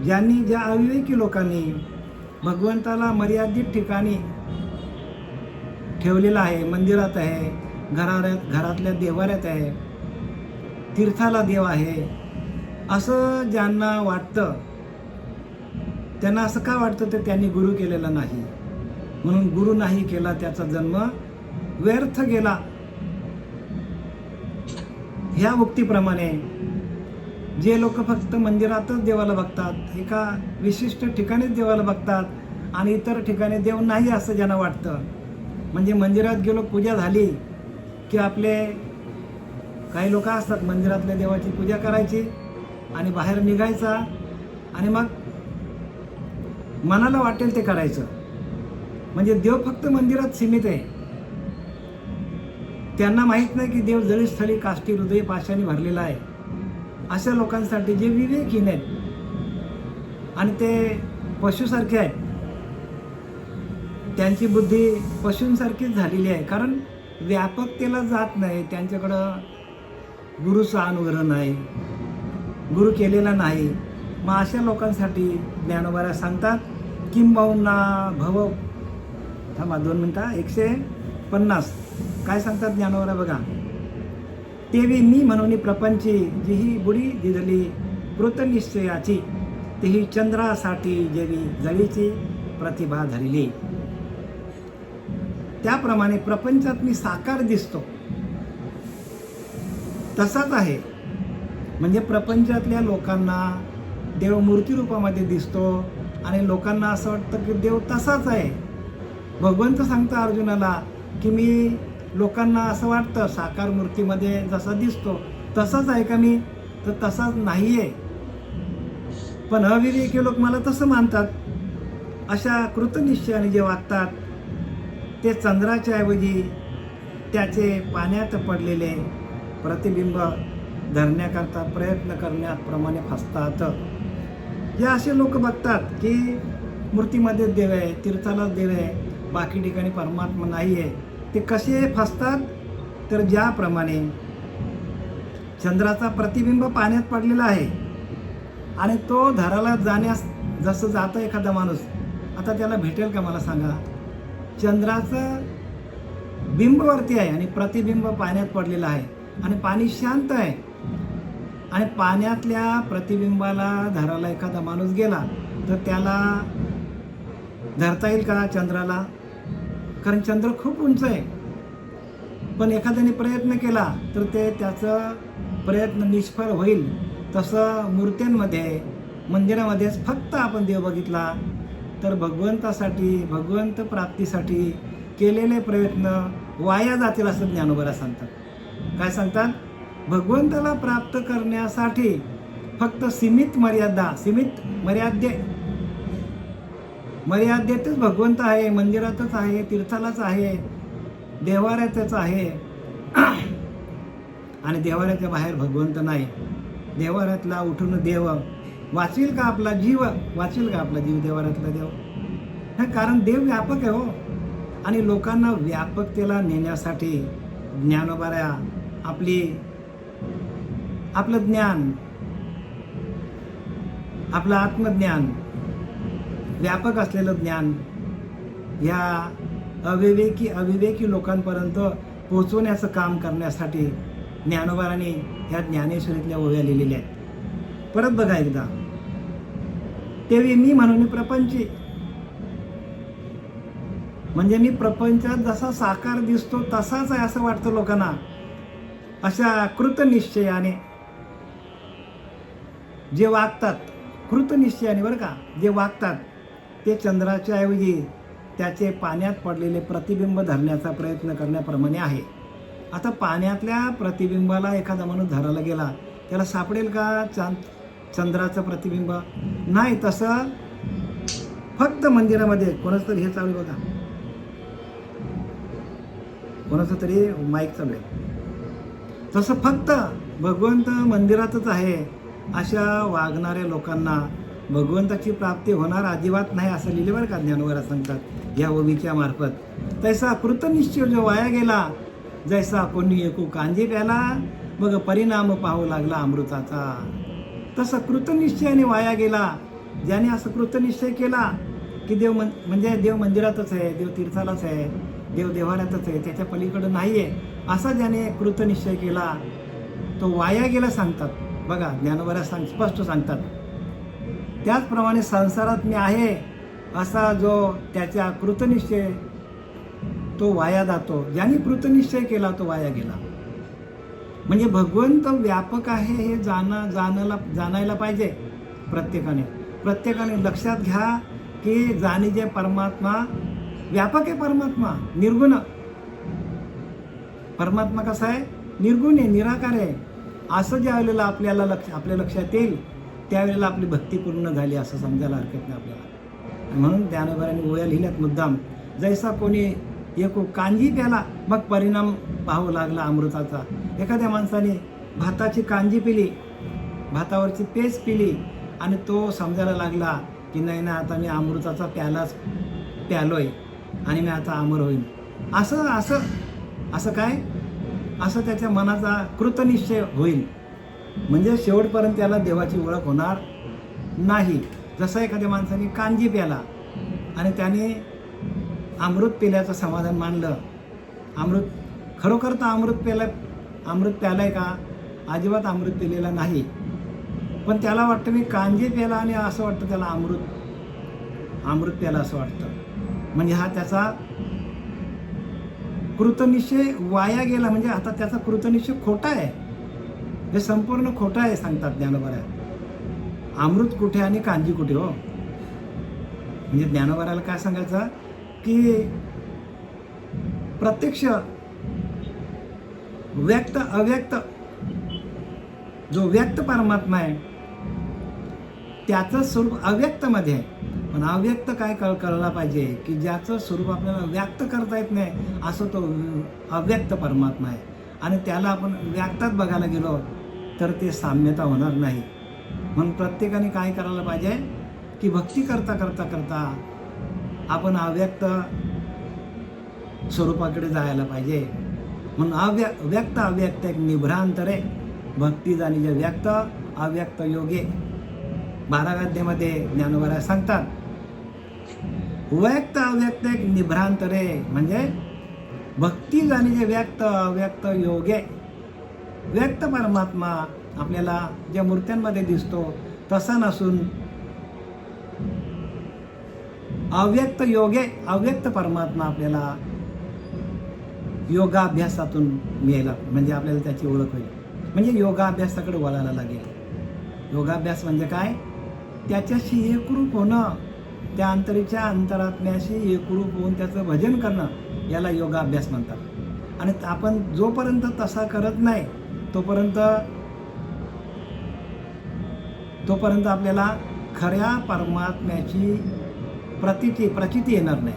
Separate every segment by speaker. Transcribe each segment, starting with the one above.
Speaker 1: ज्या अविवेकी लोकांनी भगवंताला मर्यादित ठिकाणी ठेवलेला आहे, मंदिरात आहे, घरातल्या देवाऱ्यात आहे, तीर्थाला देव आहे, असं ज्यांना वाटतं, त्यांना असं का वाटतं तर त्यांनी गुरु केलेला नाही, म्हणून गुरु नाही केला त्याचा जन्म व्यर्थ गेला. ह्या उक्तीप्रमाणे जे लोक फक्त मंदिरातच देवाला बघतात, एका विशिष्ट ठिकाणीच देवाला बघतात आणि इतर ठिकाणी देव नाही असं ज्यांना वाटतं, म्हणजे मंदिरात गेलो पूजा झाली की आपले काही लोक असतात मंदिरातल्या देवाची पूजा करायची आणि बाहेर निघायचा आणि मग मनाला वाटेल ते करायचं, म्हणजे देव फक्त मंदिरात सीमित आहे. त्यांना माहीत नाही की देव जळीस्थळी काष्टी हृदय पाशाने भरलेला आहे. अशा लोकांसाठी जे विवेकहीन आहेत आणि ते पशुसारखे आहेत, त्यांची बुद्धी पशूंसारखीच झालेली आहे, कारण व्यापकतेला जात नाही, त्यांच्याकडं गुरुचा अनुग्रह नाही, गुरु केलेला नाही. मग अशा लोकांसाठी ज्ञानोबा सांगतात किंबहुना भव, थांबा 2 मिनिटं, 150 काय सांगतात ज्ञानोबा बघा. तेवी मी म्हणून प्रपंची जीही बुडी दिधली कृतनिश्चयाची, तेही चंद्रासाठी जेवी जळीची प्रतिभा धरली. त्याप्रमाणे प्रपंचात मी साकार दिसतो तसाच आहे, म्हणजे प्रपंचातल्या लोकांना देव मूर्ती रूपामध्ये दिसतो आणि लोकांना असं वाटतं की देव तसाच आहे. भगवंत सांगतो अर्जुनाला की मी लोकांना असं वाटतं साकार मूर्तीमध्ये जसा दिसतो तसाच आहे का मी, तर तसाच नाही आहे. पण अविवेकी लोक मला तसं मानतात. अशा कृतनिश्चयाने जे वागतात ते चंद्राच्या ऐवजी त्याचे पाण्यात पडलेले प्रतिबिंब धरण्याकरता प्रयत्न करण्याप्रमाणे फसतात. जे असे लोक बघतात की मूर्तीमध्ये देव आहे, तीर्थालाच देव आहे, बाकी ठिकाणी परमात्मा नाही आहे, ते कसे फसतात तर ज्याप्रमाणे चंद्राचा प्रतिबिंब पाण्यात पडलेला आहे आणि तो धराला जाण्यास जसं जातं एखादा माणूस, आता त्याला भेटेल का मला सांगा. चंद्राचं बिंबवरती आहे आणि प्रतिबिंब पाण्यात पडलेलं आहे आणि पाणी शांत आहे आणि पाण्यातल्या प्रतिबिंबाला धराला एखादा माणूस गेला तर त्याला धरता येईल का चंद्राला, कारण चंद्र खूप उंच आहे. पण एखाद्याने प्रयत्न केला तर ते त्याचं प्रयत्न निष्फळ होईल. तसं मूर्त्यांमध्ये मंदिरामध्येच फक्त आपण देव बघितला तर भगवंतासाठी भगवंत प्राप्तीसाठी केलेले प्रयत्न वाया जातील असं ज्ञानोबा सांगतात. काय सांगतात, भगवंताला प्राप्त करण्यासाठी फक्त सीमित मर्यादेतच भगवंत आहे, मंदिरातच आहे, तीर्थालाच आहे, देवाऱ्यातच आहे आणि देवाऱ्याच्या बाहेर भगवंत नाही. देवाऱ्यातला उठून देव वाचवील का आपला जीव देवाऱ्यातला देव नाही, कारण देव व्यापक आहे हो. आणि लोकांना व्यापकतेला नेण्यासाठी ज्ञानोबाऱ्या आपलं ज्ञान, आपलं आत्मज्ञान, व्यापक असलेलं ज्ञान या अविवेकी लोकांपर्यंत पोहोचवण्याचं काम करण्यासाठी ज्ञानोबारांनी ह्या ज्ञानेश्वरीतल्या ओव्या लिहिलेल्या आहेत. परत बघा एकदा, तेवी मी म्हणून प्रपंची, म्हणजे मी प्रपंचात जसा साकार दिसतो तसाच आहे असं वाटतं लोकांना. अशा कृतनिश्चयाने जे वागतात, कृतनिश्चयाने बरं का, जे वागतात ते चंद्राच्या ऐवजी त्याचे पाण्यात पडलेले प्रतिबिंब धरण्याचा प्रयत्न करण्याप्रमाणे आहे. आता पाण्यातल्या प्रतिबिंबाला एखादा माणूस धरायला गेला त्याला सापडेल का चंद्राचं प्रतिबिंब? नाही. तसं फक्त मंदिरामध्ये कोणाचं तरी हे चालू बघा, कोणाचं तरी माईक चालू आहे, तसं फक्त भगवंत मंदिरातच आहे अशा वागणाऱ्या लोकांना भगवंताची प्राप्ती होणार अजिबात नाही असं लिहिले बरं का ज्ञानोबा सांगतात या ओवीच्या मार्फत. तैसा कृतनिश्चय जो वाया गेला, जैसा कोणी एकू कांजी प्याला, मग परिणाम पाहू लागला अमृताचा. तसं कृतनिश्चयाने वाया गेला ज्याने असं कृतनिश्चय केला की देव म्हणजे देव मंदिरातच आहे, देव तीर्थालाच आहे, देव देवालयातच आहे, त्याच्या पलीकडं नाही आहे, असा ज्याने कृतनिश्चय केला तो वाया गेला सांगतात. बघा ज्ञानोबा स्पष्ट सांगतात. त्याचप्रमाणे संसारात मी आहे असा जो त्याच्या कृतनिश्चय तो वाया जातो. ज्याने कृतनिश्चय केला तो वाया गेला. म्हणजे भगवंत व्यापक आहे हे जाणायला पाहिजे प्रत्येकाने लक्षात घ्या की जाणीजे परमात्मा व्यापक आहे. परमात्मा निर्गुण. परमात्मा कसा आहे? निर्गुण आहे, निराकार आहे. असं ज्या वेळेला आपल्या लक्षात येईल त्यावेळेला आपली भक्ती पूर्ण झाली असं समजायला हरकत नाही आपल्याला. म्हणून ज्ञानोबांनी ओव्या लिहिल्यात मुद्दाम. जैसा कोणी एक कांजी प्याला मग परिणाम पाहावा लागला अमृताचा. एखाद्या माणसाने भाताची कांजी पिली, भातावरची पेज पिली आणि तो समजायला लागला की नाही ना आता मी अमृताचा प्यालोय आणि मी आता अमर होईन. असं काय? असं त्याच्या मनाचा कृतनिश्चय होईल. म्हणजे शेवटपर्यंत त्याला देवाची ओळख होणार नाही. जसं एखाद्या माणसाने कांजी प्याला आणि त्याने अमृत पिल्याचं समाधान मानलं. खरोखर तर अमृत प्यालाय का? अजिबात अमृत पिलेला नाही. पण त्याला वाटतं मी कांजी प्याला आणि असं वाटतं त्याला अमृत प्याला असं वाटतं. म्हणजे हा त्याचा कृतनिश्चय वाया गेला. म्हणजे आता त्याचा कृतनिश्चय खोटा आहे. हे संपूर्ण खोटं आहे सांगतात ज्ञानोबाऱ्या. अमृत कुठे आणि कांजी कुठे हो? म्हणजे ज्ञानोबाऱ्याला काय सांगायचं की प्रत्यक्ष व्यक्त अव्यक्त जो व्यक्त परमात्मा आहे त्याचं स्वरूप अव्यक्तमध्ये आहे. पण अव्यक्त काय कळला पाहिजे की ज्याचं स्वरूप आपल्याला व्यक्त करता येत नाही असं तो अव्यक्त परमात्मा आहे. आणि त्याला आपण व्यक्तात बघायला गेलो तर ते साम्यता होणार नाही. म्हणून प्रत्येकाने काय करायला पाहिजे की भक्ती करता करता करता आपण अव्यक्त स्वरूपाकडे जायला पाहिजे. म्हणून व्यक्त अव्यक्त एक निभ्रांतरे भक्ती जाणी जे व्यक्त अव्यक्त योगे 12व्या अध्यायामध्ये ज्ञानोबा सांगतात. व्यक्त अव्यक्त एक निभ्रांतरे म्हणजे भक्ती जाणी जे व्यक्त अव्यक्त योगे. व्यक्त परमात्मा आपल्याला ज्या मूर्त्यांमध्ये दिसतो तसा नसून अव्यक्त योगे अव्यक्त परमात्मा आपल्याला योगाभ्यासातून मिळेल. म्हणजे आपल्याला त्याची ओळख होईल. म्हणजे योगाभ्यासाकडे वळायला लागेल. योगाभ्यास म्हणजे काय? त्याच्याशी एकरूप होणं, त्या अंतरात्म्याशी एकरूप होऊन त्याचं भजन करणं याला योगाभ्यास म्हणतात. आणि आपण जोपर्यंत तसा करत नाही तोपर्यंत आपल्याला खऱ्या परमात्म्याची प्रचिती येणार नाही.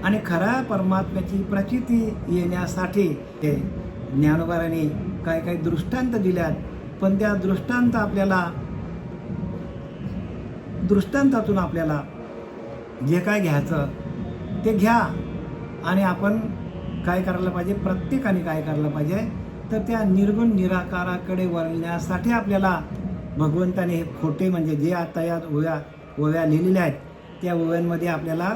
Speaker 1: आणि खऱ्या परमात्म्याची प्रचिती येण्यासाठी ते ज्ञानोबांनी काही दृष्टांत दिल्यात. पण त्या दृष्टांतातून आपल्याला जे काय घ्यायचं ते घ्या. आणि आपण काय करायला पाहिजे? प्रत्येकाने काय करायला पाहिजे तर त्या निर्गुण निराकाराकडे वळण्यासाठी आपल्याला भगवंताने हे खोटे म्हणजे जे आता या ओव्या लिहिलेल्या आहेत त्या ओव्यांमध्ये आपल्याला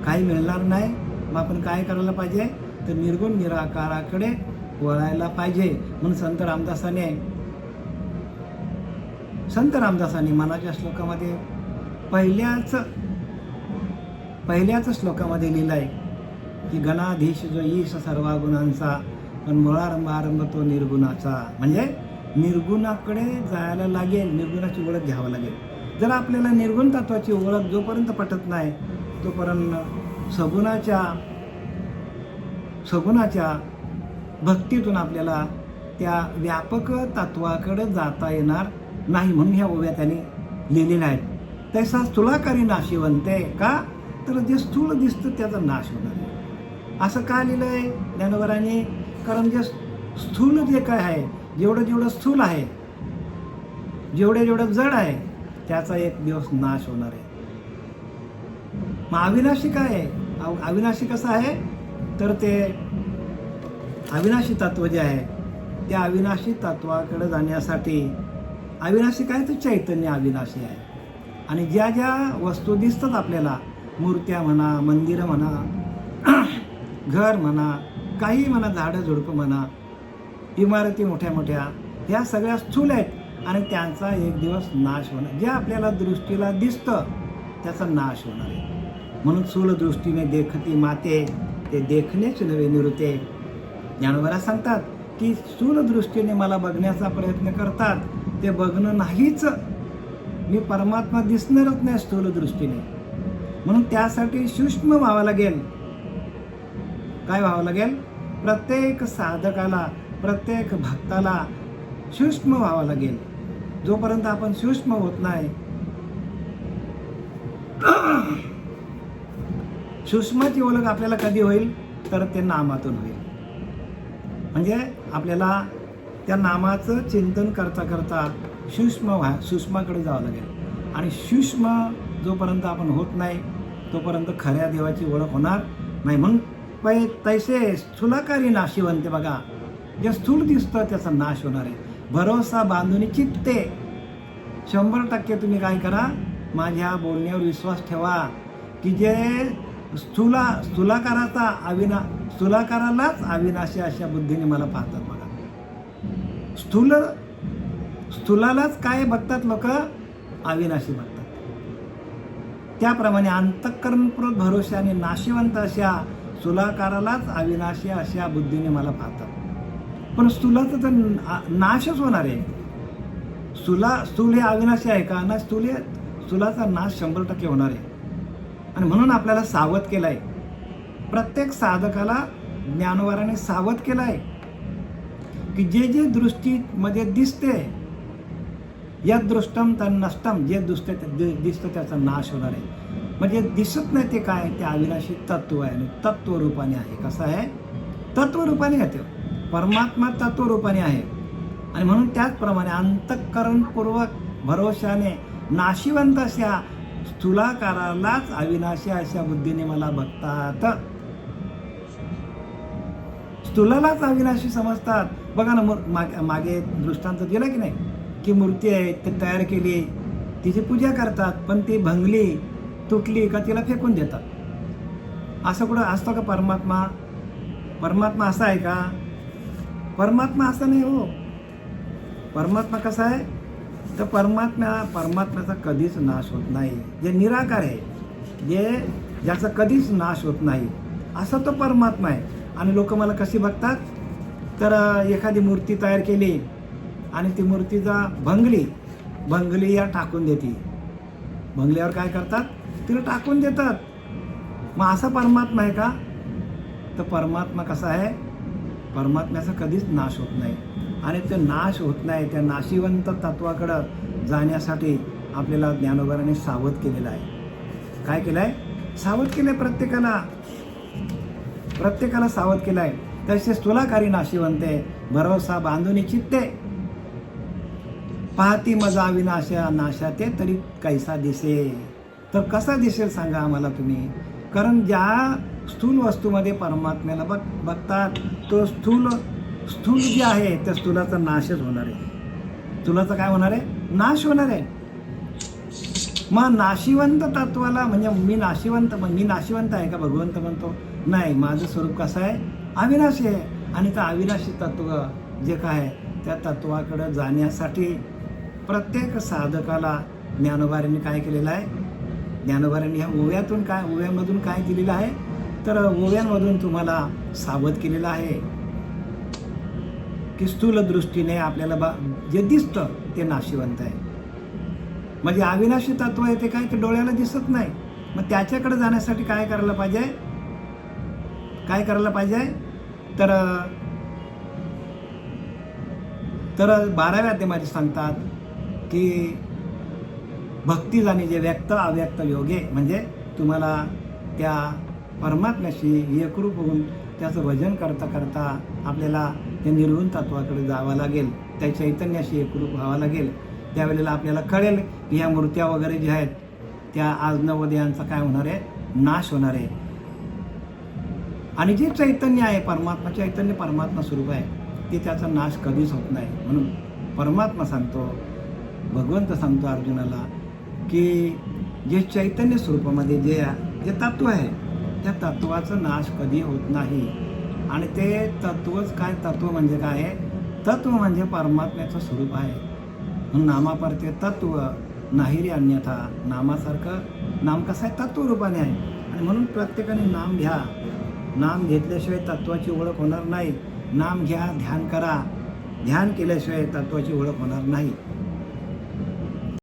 Speaker 1: काही मिळणार नाही. मग आपण काय करायला पाहिजे तर निर्गुण निराकाराकडे वळायला पाहिजे. म्हणून संत रामदासांनी मनाच्या श्लोकामध्ये पहिल्याच श्लोकामध्ये लिहिलं आहे की गणाधीश जो ईश सर्व गुणांचा पण मुळारंभ तो निर्गुणाचा. म्हणजे निर्गुणाकडे जायला लागेल, निर्गुणाची ओळख घ्यावं लागेल. जर आपल्याला निर्गुण तत्वाची ओळख जोपर्यंत पटत नाही तोपर्यंत सगुणाच्या भक्तीतून आपल्याला त्या व्यापक तत्वाकडे जाता येणार नाही. म्हणून ह्या ओव्या त्यांनी लिहिलेल्या आहेत. तसा स्थूलाकारी नाशिवंते का तर जे स्थूल दिसतं त्याचा नाश होणार आहे. असं का लिहिलं आहे ज्ञानोबांनी? कारण जे स्थूल जे काय आहे जेवढं स्थूल आहे जेवढं जड आहे त्याचा एक दिवस नाश होणार आहे. मग अविनाशी काय आहे? अविनाशी कसं आहे तर ते अविनाशी तत्व जे आहे त्या अविनाशी तत्वाकडे जाण्यासाठी अविनाशी काय तर चैतन्य अविनाशी आहे. आणि ज्या ज्या वस्तू दिसतात आपल्याला, मूर्त्या म्हणा, मंदिरं म्हणा, घर म्हणा, काही म्हणा, झाडं झुडपं म्हणा, इमारती मोठ्या मोठ्या, ह्या सगळ्या स्थूल आहेत आणि त्यांचा एक दिवस नाश होणार. जे आपल्याला दृष्टीला दिसतं त्याचा नाश होणार आहे. म्हणून स्थूल दृष्टीने देखती माते, ते देखणेच नव्हे निवृत्ते. ज्ञानोबा सांगतात की स्थूल दृष्टीने मला बघण्याचा प्रयत्न करतात, ते बघणं नाहीच. मी परमात्मा दिसणारच नाही स्थूल दृष्टीने. म्हणून त्यासाठी सूक्ष्म व्हावं लागेल. काय व्हावं लागेल? प्रत्येक साधकाला, प्रत्येक भक्ताला सूक्ष्म व्हावं लागेल. जोपर्यंत आपण सूक्ष्म होत नाही, सूक्ष्माची ओळख आपल्याला कधी होईल? तर ते नामातून होईल. म्हणजे आपल्याला त्या नामाचं चिंतन करता करता सूक्ष्माकडे जावं लागेल. आणि सूक्ष्म जोपर्यंत आपण होत नाही तोपर्यंत खऱ्या देवाची ओळख होणार नाही. म्हणून तैसे स्थूलकारी नाशिवंते. बघा, जे स्थूल दिसतं त्याचा नाश होणार आहे. भरोसा बांधून चित्ते. 100% तुम्ही काय करा, माझ्या बोलण्यावर विश्वास ठेवा की जे स्थूलाकारालाच अविनाशी अशा बुद्धीने मला पाहतात. बघा, स्थूलालाच काय बघतात लोक? अविनाशी बघतात. त्याप्रमाणे अंतःकरणपूर्वक भरोशाने नाशिवंत अशा स्थूलाकारालाच अविनाशी अशा बुद्धीने मला पाहतात. पण स्थूलाचा तर नाशच होणार आहे. स्थूल हे अविनाशी आहे का? ना, स्थूलाचा नाश 100% होणार आहे. आणि म्हणून आपल्याला सावध केलं आहे. प्रत्येक साधकाला ज्ञानोबाने सावध केलं आहे की जे जे दृष्टीमध्ये दिसते, यद दृष्टम तन नष्टम, जे दिसतं त्याचा नाश होणार आहे. म्हणजे दिसत नाही ते काय? ते अविनाशी तत्व आहे आणि तत्वरूपाने आहे. कसं आहे? तत्वरूपाने आहे. परमात्मा तत्वरूपाने आहे. आणि म्हणून त्याचप्रमाणे अंतःकरणपूर्वक भरोशाने नाशिवंत अशा स्थूलाकारालाच अविनाशी अशा बुद्धीने मला बघतात. स्थूलालाच अविनाशी समजतात. बघा ना, मागे दृष्टांत दिला की नाही, की मूर्ती आहे ती तयार केली, तिची पूजा करतात, पण ती भंगली, तुटली का तिला फेकून देतात. असं कुठं असतं का? परमात्मा असा आहे का? परमात्मा असं नाही हो. परमात्मा कसा आहे? तर परमात्म्याचा कधीच नाश होत नाही. जे निराकार आहे, ज्याचा कधीच नाश होत नाही, असा तो परमात्मा आहे. आणि लोक मला कशी बघतात? तर एखादी मूर्ती तयार केली आणि ती मूर्तीचा भंगली या टाकून देते. भंगल्यावर काय करतात? तिला टाकून देतात. मग असा परमात्मा आहे का? तर परमात्मा कसा आहे? परमात्म्याचा कधीच नाश होत नाही. आणि ते नाश होत नाही, त्या नाशिवंत तत्वाकडं जाण्यासाठी आपल्याला ज्ञानोबाने सावध केलेलं आहे. काय केलं आहे? सावध केलं आहे. प्रत्येकाला सावध केलं आहे. तसे स्थूलाकारी नाशिवंते, भरोसा बांधून चित्ते, पाहती मजा अविनाशा नाशाते तरी कैसा दिसे. तर कसा दिसेल सांगा आम्हाला तुम्ही? कारण ज्या स्थूल वस्तूमध्ये परमात्म्याला बघतात, तो स्थूल जे आहे त्या स्थूलाचा नाशच होणार आहे. स्थूलाचा काय होणार आहे? नाश होणार आहे. मग नाशिवंत तत्वाला, म्हणजे मी नाशिवंत आहे का? भगवंत म्हणतो नाही, माझं स्वरूप कसं आहे? अविनाशी आहे. आणि त्या अविनाशी तत्व जे काय त्या तत्वाकडे जाण्यासाठी प्रत्येक साधकाला ज्ञानोबांनी काय केलेलं आहे? ज्ञानोबांनी ह्या ओव्यामधून काय केलेलं आहे? तर ओव्यांमधून तुम्हाला सावध केलेलं आहे की स्थूल दृष्टीने आपल्याला जे दिसतं ते नाशिवंत आहे. म्हणजे अविनाशी तत्व आहे ते काय? ते डोळ्याला दिसत नाही. मग त्याच्याकडे जाण्यासाठी काय करायला पाहिजे? तर 12व्या अध्यायामध्ये सांगतात की भक्ती जाणे जे व्यक्त अव्यक्त योगे, म्हणजे तुम्हाला त्या परमात्म्याशी एकरूप होऊन त्याचं भजन करता करता आपल्याला त्या निर्गुण तत्वाकडे जावं लागेल, त्या चैतन्याशी एकरूप व्हावं लागेल. त्यावेळेला आपल्याला कळेल की ह्या मूर्त्या वगैरे ज्या आहेत त्या आज न उद्यांचा काय होणार आहे? नाश होणार आहे. आणि जे चैतन्य आहे, परमात्मा स्वरूप आहे, ते त्याचा नाश कधीच होत नाही. म्हणून परमात्मा सांगतो, भगवंत सांगतो अर्जुनाला की जे चैतन्य स्वरूपामध्ये जे जे तत्व आहे त्या तत्वाचा नाश कधी होत नाही. आणि ते तत्वच काय, तत्व म्हणजे काय आहे? तत्व म्हणजे परमात्म्याचं स्वरूप आहे. म्हणून नामापरते तत्व नाही रे अन्यथा. नामासारखं नाम कसं आहे? तत्वरूपाने आहे. आणि म्हणून प्रत्येकाने नाम घ्या. नाम घेतल्याशिवाय तत्वाची ओळख होणार नाही. नाम घ्या, ध्यान करा. ध्यान केल्याशिवाय तत्वाची ओळख होणार नाही.